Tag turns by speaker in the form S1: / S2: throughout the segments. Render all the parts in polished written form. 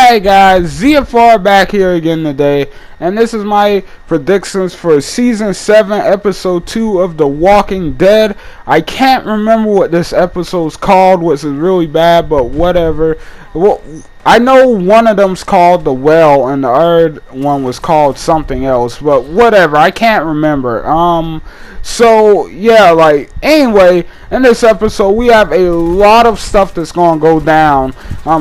S1: Alright guys, ZFR back here again today, and this is my predictions for Season 7, Episode 2 of The Walking Dead. I can't remember what this episode's called, which is really bad, but whatever. Well, I know one of them's called The Well, and the other one was called something else, but whatever, I can't remember. So, yeah, anyway, in this episode, we have a lot of stuff that's gonna go down,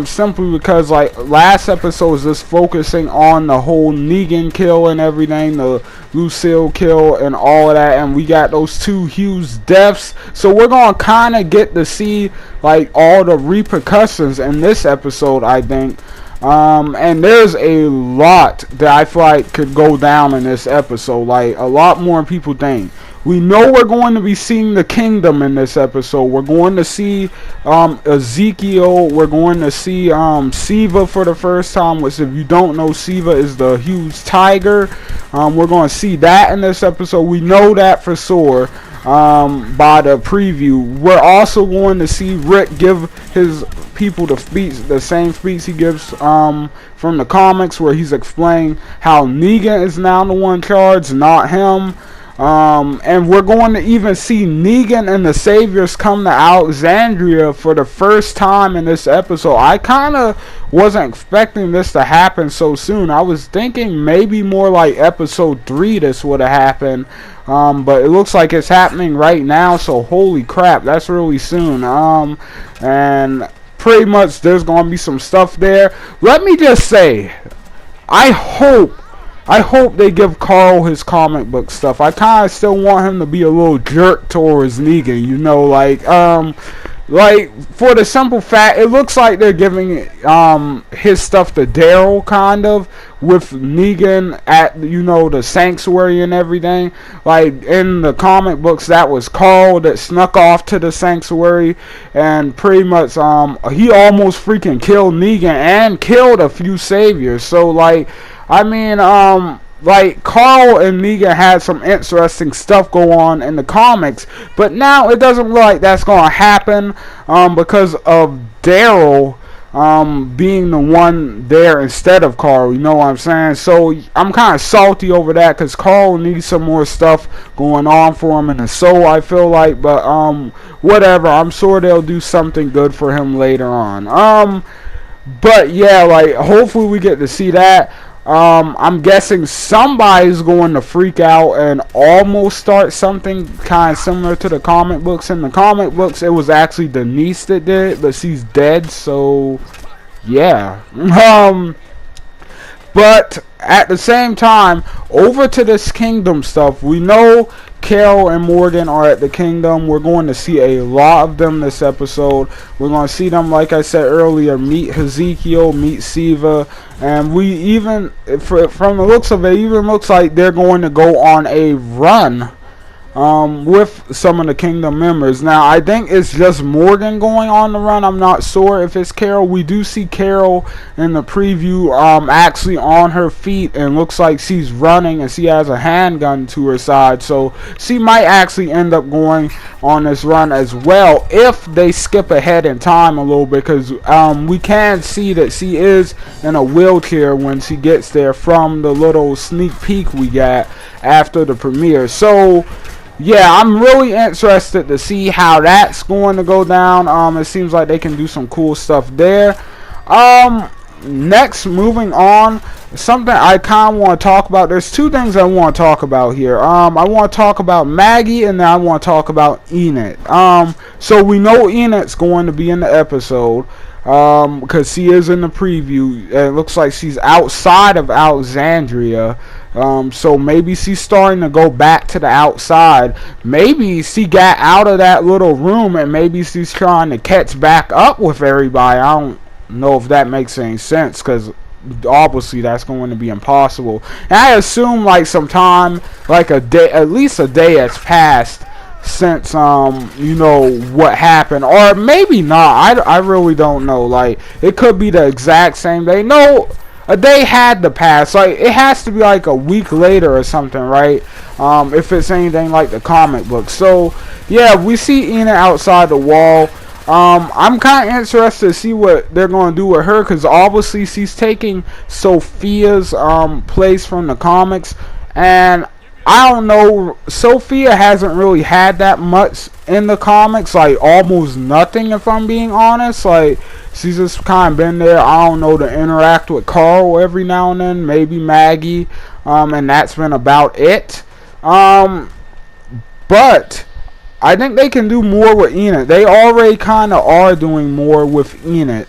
S1: simply because, last episode was just focusing on the whole Negan kill and everything, the Lucille kill and all of that, and we got those two huge deaths, so we're gonna kind of get to see, all the repercussions in this episode, I think. And there's a lot that I feel like could go down in this episode, a lot more than people think. We know we're going to be seeing the kingdom in this episode. We're going to see Ezekiel. We're going to see Siva for the first time, which, if you don't know, Siva is the huge tiger. We're going to see that in this episode. We know that for sure by the preview. We're also going to see Rick give his people the same speech he gives from the comics, where he's explaining how Negan is now the one in charge, not him. And we're going to even see Negan and the Saviors come to Alexandria for the first time in this episode. I kind of wasn't expecting this to happen so soon. I was thinking maybe more like episode 3 this would have happened. But it looks like it's happening right now, so holy crap, that's really soon. And pretty much there's going to be some stuff there. Let me just say, I hope they give Carl his comic book stuff. I kind of still want him to be a little jerk towards Negan, you know, for the simple fact, it looks like they're giving his stuff to Daryl, kind of, with Negan at, the sanctuary and everything. In the comic books, that was Carl that snuck off to the sanctuary, and pretty much, he almost freaking killed Negan and killed a few Saviors. So, Carl and Negan had some interesting stuff go on in the comics, but now it doesn't look like that's going to happen because of Daryl being the one there instead of Carl, you know what I'm saying? So I'm kind of salty over that, because Carl needs some more stuff going on for him in the soul, I feel like, but whatever, I'm sure they'll do something good for him later on. But yeah, hopefully we get to see that. I'm guessing somebody's going to freak out and almost start something kind of similar to the comic books. In the comic books, it was actually Denise that did it, but she's dead, so yeah. But at the same time, over to this kingdom stuff, we know Carol and Morgan are at the kingdom. We're going to see a lot of them this episode. We're going to see them, like I said earlier, meet Ezekiel, meet Siva, and we even, from the looks of it, even looks like they're going to go on a run with some of the kingdom members. Now, I think it's just Morgan going on the run. I'm not sure if it's Carol. We do see Carol in the preview actually on her feet, and looks like she's running, and she has a handgun to her side, so she might actually end up going on this run as well if they skip ahead in time a little bit, because we can see that she is in a wheelchair when she gets there from the little sneak peek we got after the premiere. So yeah, I'm really interested to see how that's going to go down. It seems like they can do some cool stuff there. Next, moving on, something I kind of want to talk about. There's two things I want to talk about here. I want to talk about Maggie, and then I want to talk about Enid. So we know Enid's going to be in the episode, because she is in the preview. It looks like she's outside of Alexandria. So maybe she's starting to go back to the outside. Maybe she got out of that little room, and maybe she's trying to catch back up with everybody. I don't know if that makes any sense, because obviously that's going to be impossible. And I assume sometime, a day, at least a day has passed since what happened, or maybe not. I really don't know. It could be the exact same day. No, a day had to pass. It has to be a week later or something, right? If it's anything like the comic book. So yeah, we see Enid outside the wall. I'm kind of interested to see what they're going to do with her, because obviously she's taking Sophia's place from the comics, and I don't know, Sophia hasn't really had that much in the comics, like almost nothing if I'm being honest. Like, she's just kind of been there, I don't know, to interact with Carl every now and then, maybe Maggie, and that's been about it. But I think they can do more with Enid. They already kind of are doing more with Enid.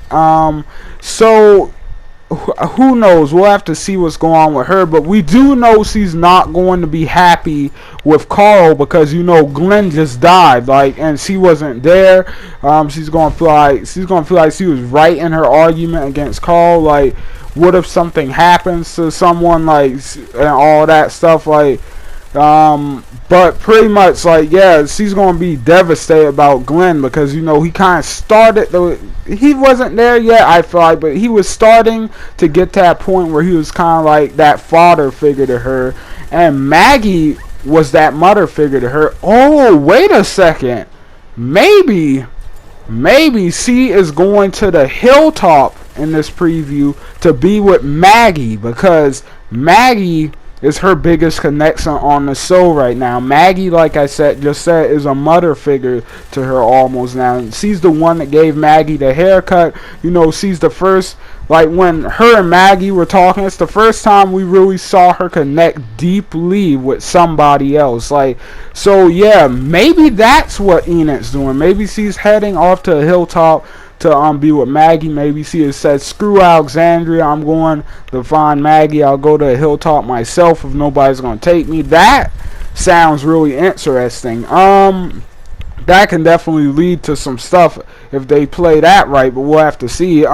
S1: So who knows? We'll have to see what's going on with her. But we do know she's not going to be happy with Carl, because you know Glenn just died, like, and she wasn't there. She's gonna feel like she was right in her argument against Carl. Like, what if something happens to someone, like, and all that stuff, like. But pretty much, like, yeah, she's gonna be devastated about Glenn, because you know he kind of started, though he wasn't there yet, I feel like, but he was starting to get to that point where he was kind of like that father figure to her, and Maggie was that mother figure to her. Oh, wait a second, maybe she is going to the hilltop in this preview to be with Maggie, because Maggie is her biggest connection on the show right now. Maggie, like I said, is a mother figure to her almost now. She's the one that gave Maggie the haircut. You know, she's the first, like, when her and Maggie were talking, it's the first time we really saw her connect deeply with somebody else. Like, so yeah, maybe that's what Enid's doing. Maybe she's heading off to a hilltop to be with Maggie. Maybe she has said, screw Alexandria, I'm going to find Maggie. I'll go to a hilltop myself if nobody's going to take me. That sounds really interesting. That can definitely lead to some stuff if they play that right, but we'll have to see.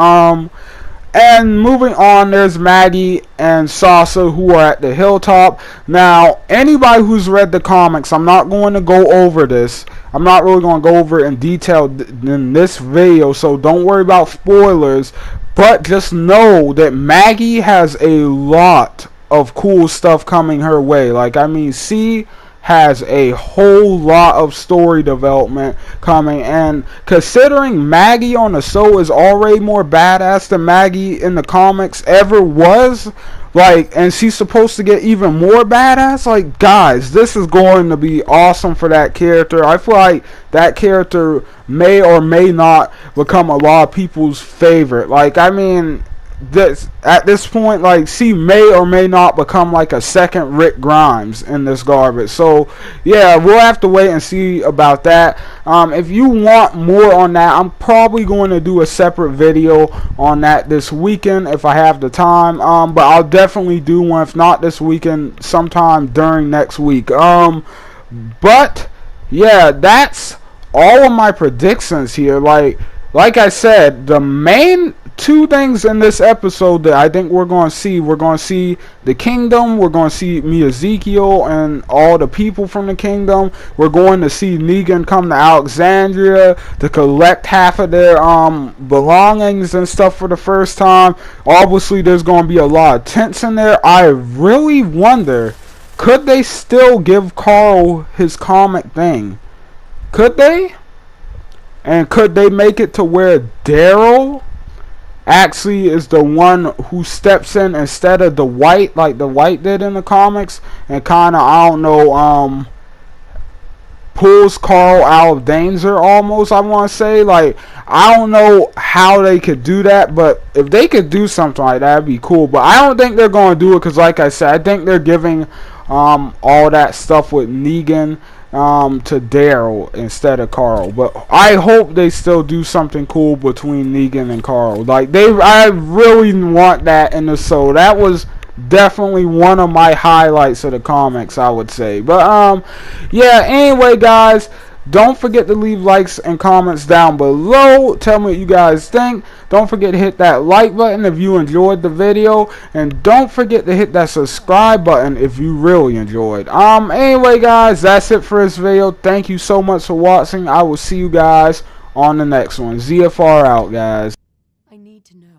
S1: And moving on, there's Maggie and Sasha, who are at the hilltop. Now, anybody who's read the comics, I'm not going to go over this. I'm not really going to go over it in detail in this video, so don't worry about spoilers. But just know that Maggie has a lot of cool stuff coming her way. Like, I mean, she has a whole lot of story development coming, and considering Maggie on the show is already more badass than Maggie in the comics ever was, like, and she's supposed to get even more badass, like, guys, this is going to be awesome for that character. I feel like that character may or may not become a lot of people's favorite. Like, I mean, at this point, like, she may or may not become like a second Rick Grimes in this garbage. So yeah, we'll have to wait and see about that. If you want more on that, I'm probably going to do a separate video on that this weekend if I have the time. But I'll definitely do one, if not this weekend, sometime during next week. But yeah, that's all of my predictions here. Like I said, the main two things in this episode that I think we're going to see the kingdom, we're going to see me, Ezekiel, and all the people from the kingdom. We're going to see Negan come to Alexandria to collect half of their belongings and stuff for the first time. Obviously, there's going to be a lot of tension there. I really wonder, could they still give Carl his comic thing? Could they? And could they make it to where Daryl actually is the one who steps in instead of the White, like the White did in the comics, and kind of, I don't know, pulls Carl out of danger almost, I want to say. Like, I don't know how they could do that, but if they could do something like that, it'd be cool. But I don't think they're going to do it, because like I said, I think they're giving all that stuff with Negan to Daryl instead of Carl. But I hope they still do something cool between Negan and Carl. Like, I really want that in the show. That was definitely one of my highlights of the comics, I would say. But yeah, anyway, guys, don't forget to leave likes and comments down below. Tell me what you guys think. Don't forget to hit that like button if you enjoyed the video, and don't forget to hit that subscribe button if you really enjoyed. Anyway, guys, that's it for this video. Thank you so much for watching. I will see you guys on the next one. ZFR out, guys.
S2: I need to know.